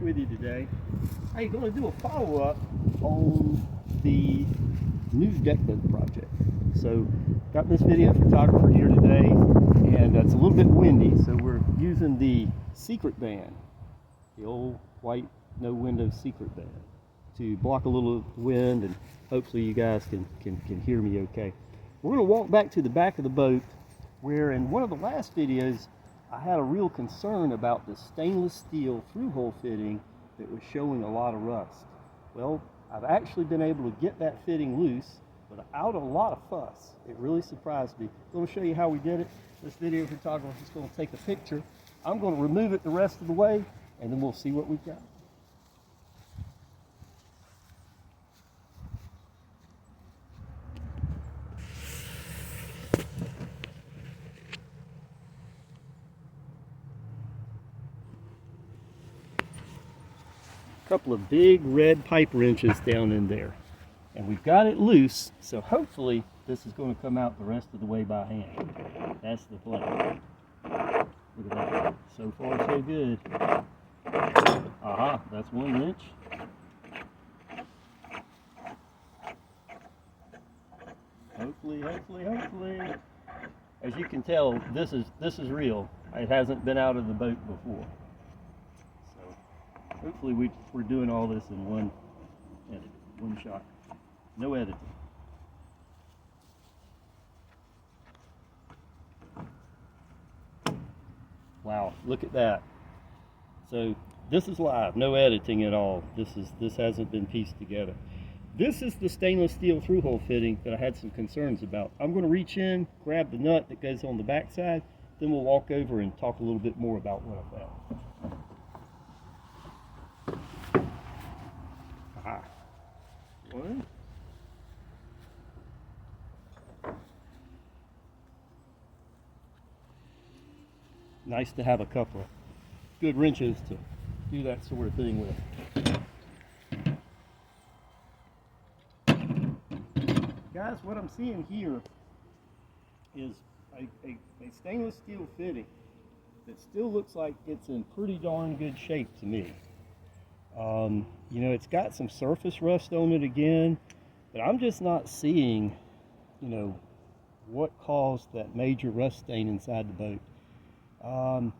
with you today. I'm going to do a follow-up on the new deck boat project. So, got this video photographer here today, and it's a little bit windy, so we're using the secret band, the old white no window secret band, to block a little wind, and hopefully you guys can hear me okay. We're going to walk back to the back of the boat, where in one of the last videos I had a real concern about the stainless steel through-hole fitting that was showing a lot of rust. Well, I've actually been able to get that fitting loose without a lot of fuss. It really surprised me. I'm going to show you how we did it. This video photographer is going to take a picture. I'm going to remove it the rest of the way, and then we'll see what we've got. Couple of big red pipe wrenches down in there, and we've got it loose, so hopefully this is going to come out the rest of the way by hand. That's the plan. Look at that. So far so good. Aha, that's one wrench. Hopefully. As you can tell, this is real. It hasn't been out of the boat before. Hopefully we're doing all this in one edit, one shot. No editing. Wow, look at that. So this is live, no editing at all. This hasn't been pieced together. This is the stainless steel through-hole fitting that I had some concerns about. I'm going to reach in, grab the nut that goes on the back side, then we'll walk over and talk a little bit more about what I found. One. Nice to have a couple of good wrenches to do that sort of thing with. Guys, what I'm seeing here is a stainless steel fitting that still looks like it's in pretty darn good shape to me. You know, it's got some surface rust on it again, but I'm just not seeing, you know, what caused that major rust stain inside the boat.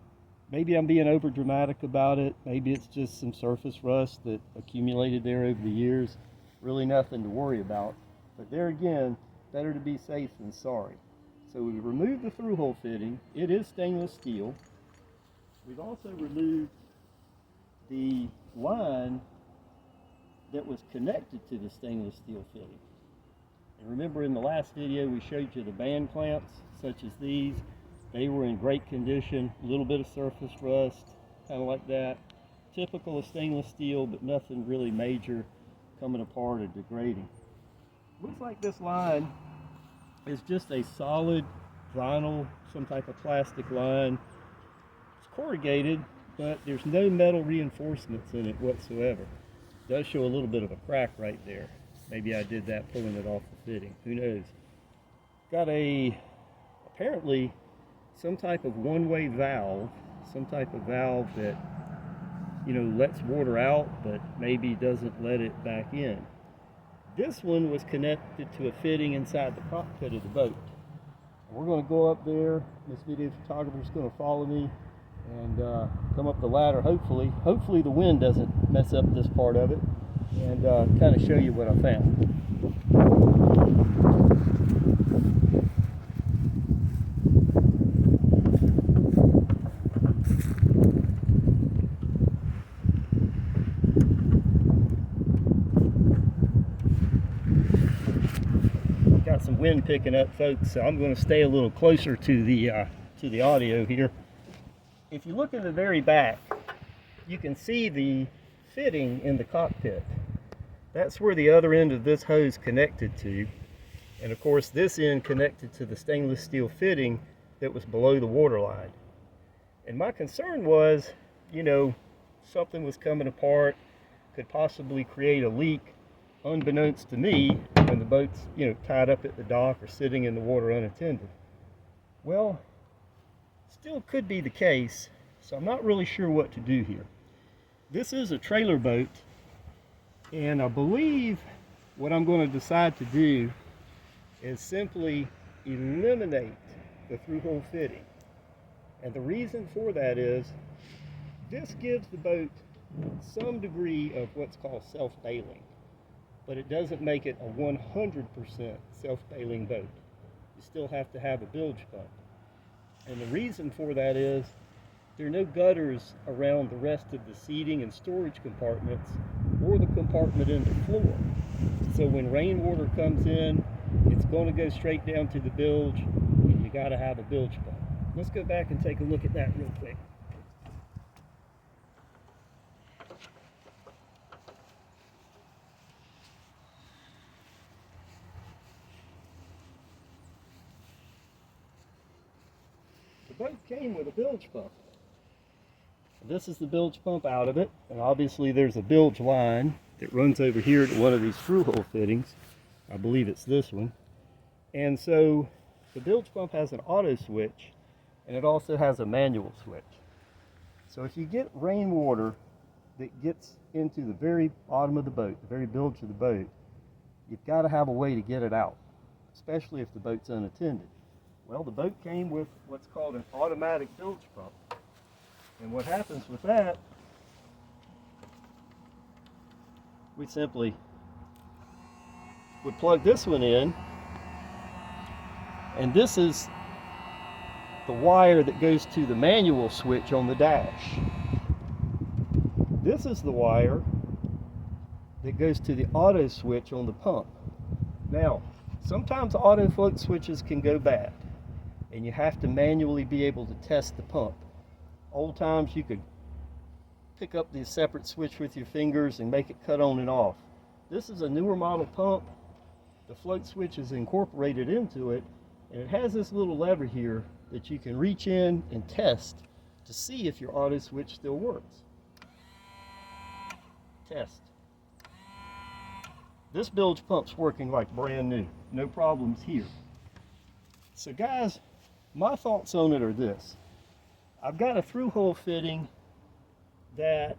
Maybe I'm being over dramatic about it. Maybe it's just some surface rust that accumulated there over the years. Really nothing to worry about. But there again, better to be safe than sorry. So we removed the through-hole fitting. It is stainless steel. We've also removed the line that was connected to the stainless steel fitting. And remember, in the last video we showed you the band clamps such as these. They were in great condition, a little bit of surface rust, kind of like that. Typical of stainless steel, but nothing really major coming apart or degrading. Looks like this line is just a solid vinyl, some type of plastic line. It's corrugated, but there's no metal reinforcements in it whatsoever. It does show a little bit of a crack right there. Maybe I did that pulling it off the fitting. Who knows? Got apparently some type of one-way valve, some type of valve that, you know, lets water out, but maybe doesn't let it back in. This one was connected to a fitting inside the cockpit of the boat. We're going to go up there. This video photographer is going to follow me and come up the ladder, hopefully the wind doesn't mess up this part of it, and kind of show you what I found. Got some wind picking up, folks, so I'm going to stay a little closer to the audio here. If you look in the very back, you can see the fitting in the cockpit. That's where the other end of this hose connected to. And of course this end connected to the stainless steel fitting that was below the water line. And my concern was, you know, something was coming apart, could possibly create a leak unbeknownst to me when the boat's, you know, tied up at the dock or sitting in the water unattended. Well, still could be the case, so I'm not really sure what to do here. this is a trailer boat, and I believe what I'm going to decide to do is simply eliminate the through-hole fitting. And the reason for that is this gives the boat some degree of what's called self-bailing, but it doesn't make it a 100% self-bailing boat. You still have to have a bilge pump. And the reason for that is there are no gutters around the rest of the seating and storage compartments or the compartment in the floor. So when rainwater comes in, it's going to go straight down to the bilge, and you got to have a bilge pump. Let's go back and take a look at that real quick. The boat came with a bilge pump. This is the bilge pump out of it, and obviously there's a bilge line that runs over here to one of these through-hole fittings. I believe it's this one. And so the bilge pump has an auto switch, and it also has a manual switch. So if you get rainwater that gets into the very bottom of the boat, the very bilge of the boat, you've got to have a way to get it out, especially if the boat's unattended. Well, the boat came with what's called an automatic bilge pump. And what happens with that, we simply would plug this one in, and this is the wire that goes to the manual switch on the dash. This is the wire that goes to the auto switch on the pump. Now, sometimes auto float switches can go bad, and you have to manually be able to test the pump. Old times you could pick up the separate switch with your fingers and make it cut on and off. This is a newer model pump. The float switch is incorporated into it, and it has this little lever here that you can reach in and test to see if your auto switch still works. Test. This bilge pump's working like brand new. No problems here. So guys, my thoughts on it are this. I've got a through-hole fitting that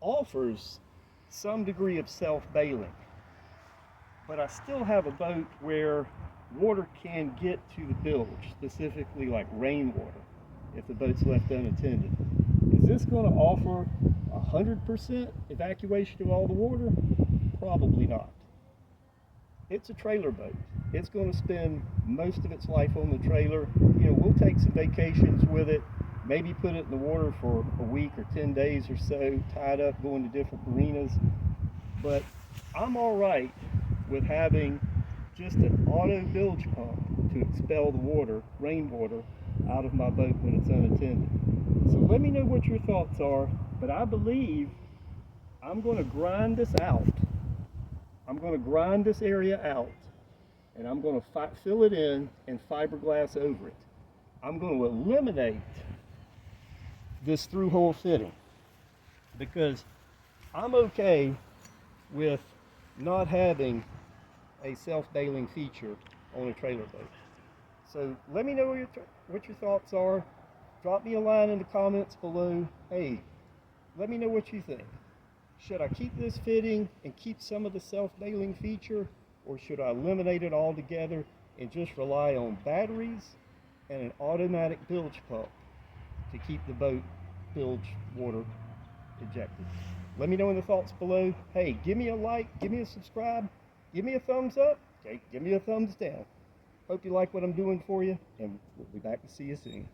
offers some degree of self-bailing, but I still have a boat where water can get to the bilge, specifically like rainwater, if the boat's left unattended. Is this going to offer 100% evacuation of all the water? Probably not. It's a trailer boat. It's going to spend most of its life on the trailer. You know, we'll take some vacations with it, maybe put it in the water for a week or 10 days or so, tied up, going to different marinas. But I'm all right with having just an auto bilge pump to expel the water, rainwater, out of my boat when it's unattended. So let me know what your thoughts are, but I believe I'm going to grind this out. I'm going to grind this area out, and I'm going to fill it in and fiberglass over it. I'm going to eliminate this through-hole fitting because I'm okay with not having a self-bailing feature on a trailer boat. So let me know what your thoughts are. Drop me a line in the comments below. Hey, let me know what you think. Should I keep this fitting and keep some of the self-bailing feature, or should I eliminate it altogether and just rely on batteries and an automatic bilge pump to keep the boat bilge water ejected? Let me know in the thoughts below. Hey, give me a like, give me a subscribe, give me a thumbs up, okay, give me a thumbs down. Hope you like what I'm doing for you, and we'll be back to see you soon.